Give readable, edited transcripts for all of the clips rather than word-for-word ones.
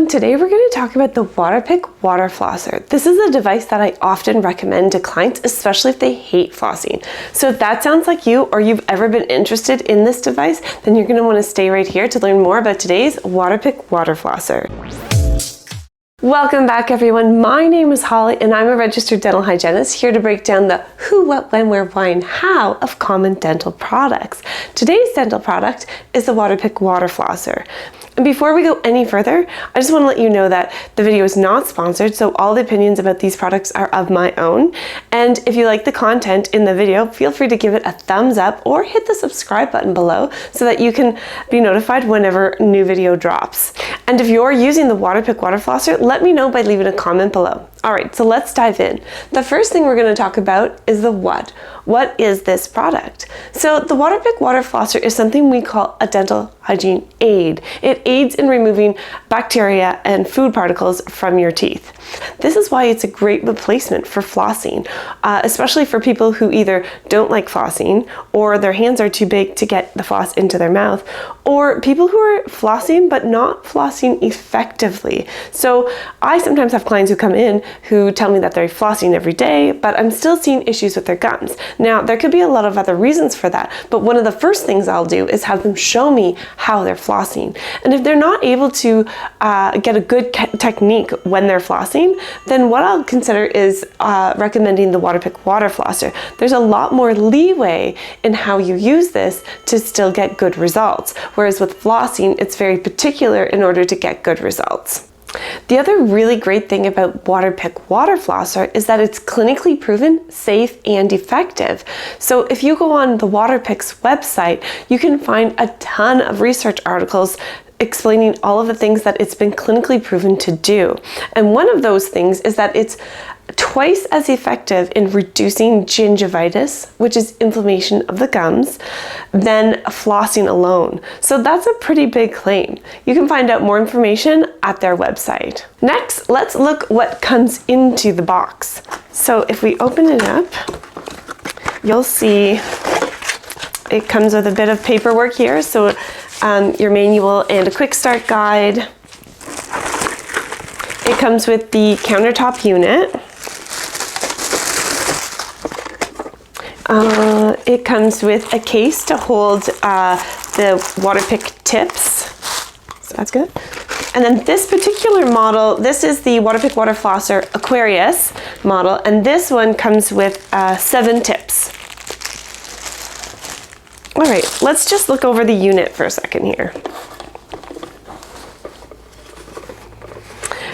everyone, today we're going to talk about the Waterpik water flosser. This is a device that I often recommend to clients, especially if they hate flossing. So if that sounds like you or you've ever been interested in this device, then you're going to want to stay right here to learn more about today's Waterpik water flosser. Welcome back everyone, my name is Holly and I'm a registered dental hygienist here to break down the who, what, when, where, why, and how of common dental products. Today's dental product is the Waterpik water flosser. And before we go any further, I just want to let you know that the video is not sponsored, so all the opinions about these products are of my own. And if you like the content in the video, feel free to give it a thumbs up or hit the subscribe button below so that you can be notified whenever a new video drops. And if you're using the Waterpik water flosser, let me know by leaving a comment below. Alright, so let's dive in. The first thing we're going to talk about is the what. What is this product? So the Waterpik water flosser is something we call a dental hygiene aid. It aids in removing bacteria and food particles from your teeth. This is why it's a great replacement for flossing, especially for people who either don't like flossing or their hands are too big to get the floss into their mouth, or people who are flossing but not flossing effectively. So I sometimes have clients who come in who tell me that they're flossing every day, but I'm still seeing issues with their gums. Now, there could be a lot of other reasons for that, but one of the first things I'll do is have them show me how they're flossing. And if they're not able to get a good technique when they're flossing, then what I'll consider is recommending the Waterpik water flosser. There's a lot more leeway in how you use this to still get good results, whereas with flossing, it's very particular in order to get good results. The other really great thing about Waterpik water flosser is that it's clinically proven, safe, and effective. So if you go on the Waterpik's website, you can find a ton of research articles explaining all of the things that it's been clinically proven to do. And one of those things is that it's twice as effective in reducing gingivitis, which is inflammation of the gums, than flossing alone. So that's a pretty big claim. You can find out more information at their website. Next, let's look what comes into the box. So if we open it up, you'll see it comes with a bit of paperwork here. So your manual and a quick start guide. It comes with the countertop unit. It comes with a case to hold the Waterpik tips, so that's good. And then this particular model, this is the Waterpik water flosser Aquarius model, and this one comes with 7 tips. All right, let's just look over the unit for a second here.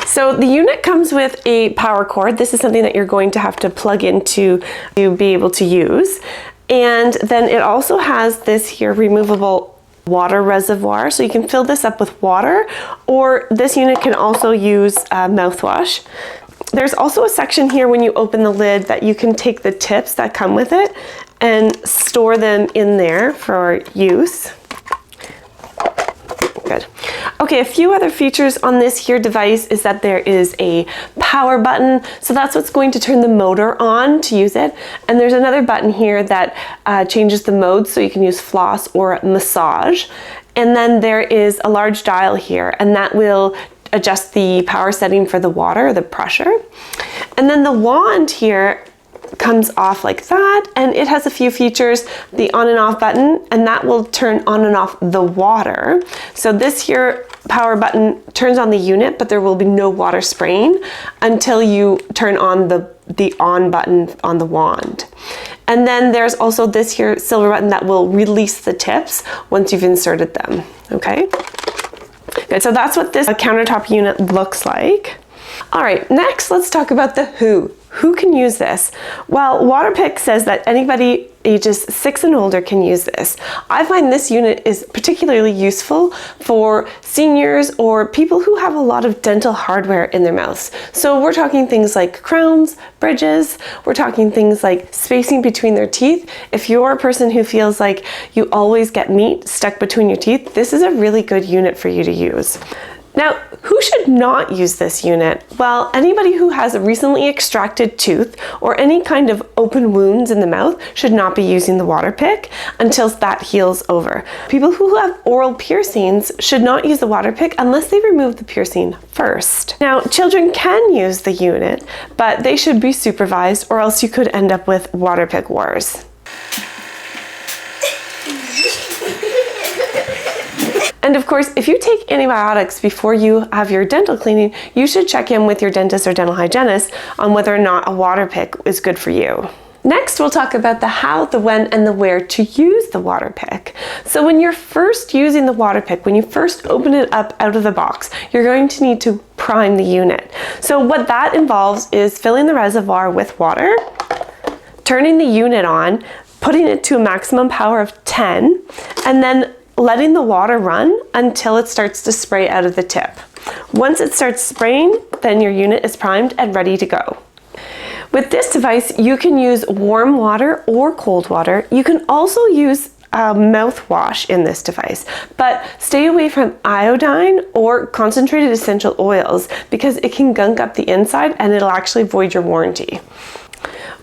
So the unit comes with a power cord. This is something that you're going to have to plug into to be able to use. And then it also has this here removable water reservoir. So you can fill this up with water, or this unit can also use mouthwash. There's also a section here when you open the lid that you can take the tips that come with it and store them in there for use. Good. Okay, a few other features on this here device is that there is a power button. So that's what's going to turn the motor on to use it. And there's another button here that changes the mode so you can use floss or massage. And then there is a large dial here, and that will adjust the power setting for the water, the pressure. And then the wand here comes off like that, and it has a few features, the on and off button, and that will turn on and off the water. So this here power button turns on the unit, but there will be no water spraying until you turn on the on button on the wand. And then there's also this here silver button that will release the tips once you've inserted them. Okay, good. So that's what this countertop unit looks like. All right, next let's talk about the who. Who can use this? Well, Waterpik says that anybody ages 6 and older can use this. I find this unit is particularly useful for seniors or people who have a lot of dental hardware in their mouths. So we're talking things like crowns, bridges, we're talking things like spacing between their teeth. If you're a person who feels like you always get meat stuck between your teeth, this is a really good unit for you to use. Now, who should not use this unit? Well, anybody who has a recently extracted tooth or any kind of open wounds in the mouth should not be using the Waterpik until that heals over. People who have oral piercings should not use the Waterpik unless they remove the piercing first. Now, children can use the unit, but they should be supervised or else you could end up with Waterpik wars. And of course, if you take antibiotics before you have your dental cleaning, you should check in with your dentist or dental hygienist on whether or not a Waterpik is good for you. Next, we'll talk about the how, the when, and the where to use the Waterpik. So when you're first using the Waterpik, when you first open it up out of the box, you're going to need to prime the unit. So what that involves is filling the reservoir with water, turning the unit on, putting it to a maximum power of 10, and then letting the water run until it starts to spray out of the tip. Once it starts spraying, then your unit is primed and ready to go. With this device, you can use warm water or cold water. You can also use mouthwash in this device, but stay away from iodine or concentrated essential oils because it can gunk up the inside and it'll actually void your warranty.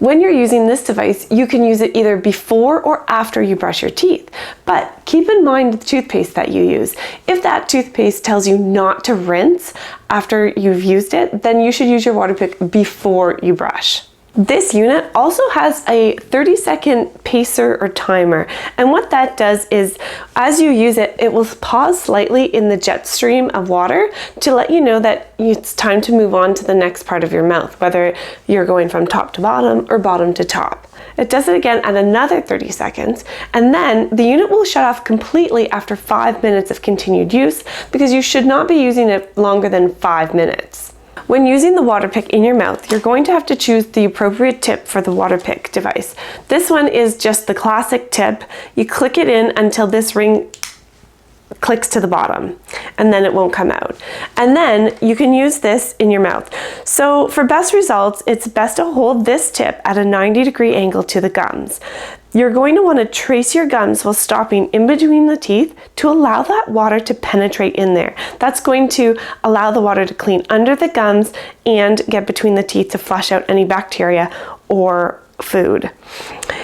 When you're using this device, you can use it either before or after you brush your teeth. But keep in mind the toothpaste that you use. If that toothpaste tells you not to rinse after you've used it, then you should use your Waterpik before you brush. This unit also has a 30-second pacer or timer, and what that does is as you use it, it will pause slightly in the jet stream of water to let you know that it's time to move on to the next part of your mouth, whether you're going from top to bottom or bottom to top. It does it again at another 30 seconds, and then the unit will shut off completely after 5 minutes of continued use because you should not be using it longer than 5 minutes. When using the Waterpik in your mouth, you're going to have to choose the appropriate tip for the Waterpik device. This one is just the classic tip. You click it in until this ring clicks to the bottom, and then it won't come out. And then you can use this in your mouth. So for best results, it's best to hold this tip at a 90-degree angle to the gums. You're going to want to trace your gums while stopping in between the teeth to allow that water to penetrate in there. That's going to allow the water to clean under the gums and get between the teeth to flush out any bacteria or food.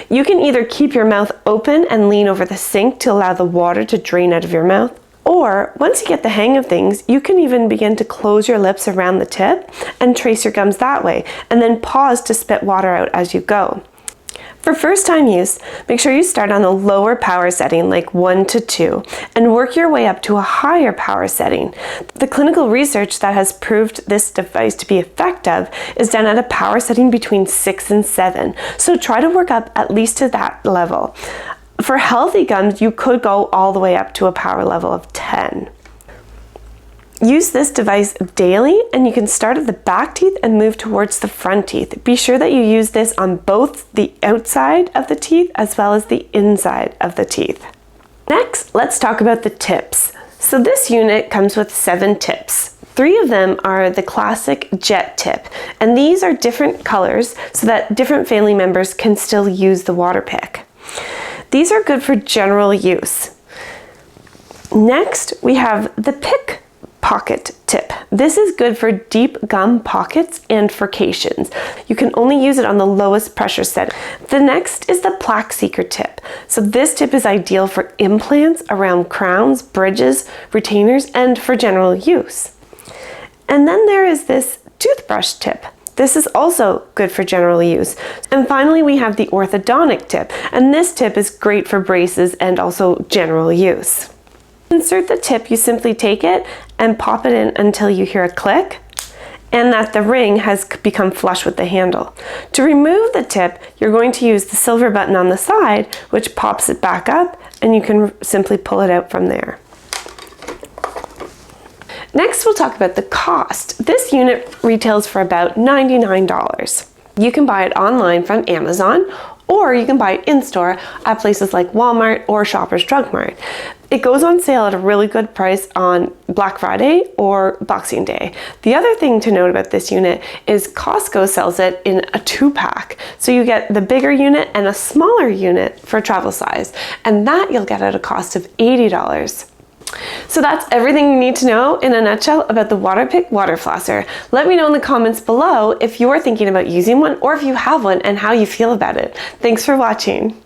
You can either keep your mouth open and lean over the sink to allow the water to drain out of your mouth, or once you get the hang of things, you can even begin to close your lips around the tip and trace your gums that way, and then pause to spit water out as you go. For first time use, make sure you start on a lower power setting like 1 to 2 and work your way up to a higher power setting. The clinical research that has proved this device to be effective is done at a power setting between 6 and 7, so try to work up at least to that level. For healthy gums, you could go all the way up to a power level of 10. Use this device daily, and you can start at the back teeth and move towards the front teeth. Be sure that you use this on both the outside of the teeth as well as the inside of the teeth. Next, let's talk about the tips. So this unit comes with 7 tips. 3 of them are the classic jet tip, and these are different colors so that different family members can still use the Waterpik. These are good for general use. Next, we have the pick pocket tip. This is good for deep gum pockets and furcations. You can only use it on the lowest pressure setting. The next is the plaque seeker tip. So this tip is ideal for implants around crowns, bridges, retainers, and for general use. And then there is this toothbrush tip. This is also good for general use. And finally, we have the orthodontic tip, and this tip is great for braces and also general use. To insert the tip, you simply take it and pop it in until you hear a click and that the ring has become flush with the handle. To remove the tip, you're going to use the silver button on the side, which pops it back up, and you can simply pull it out from there. Next, we'll talk about the cost. This unit retails for about $99. You can buy it online from Amazon, or you can buy it in-store at places like Walmart or Shoppers Drug Mart. It goes on sale at a really good price on Black Friday or Boxing Day. The other thing to note about this unit is Costco sells it in a 2-pack. So you get the bigger unit and a smaller unit for travel size, and that you'll get at a cost of $80. So that's everything you need to know in a nutshell about the Waterpik water flosser. Let me know in the comments below if you're thinking about using one or if you have one and how you feel about it. Thanks for watching.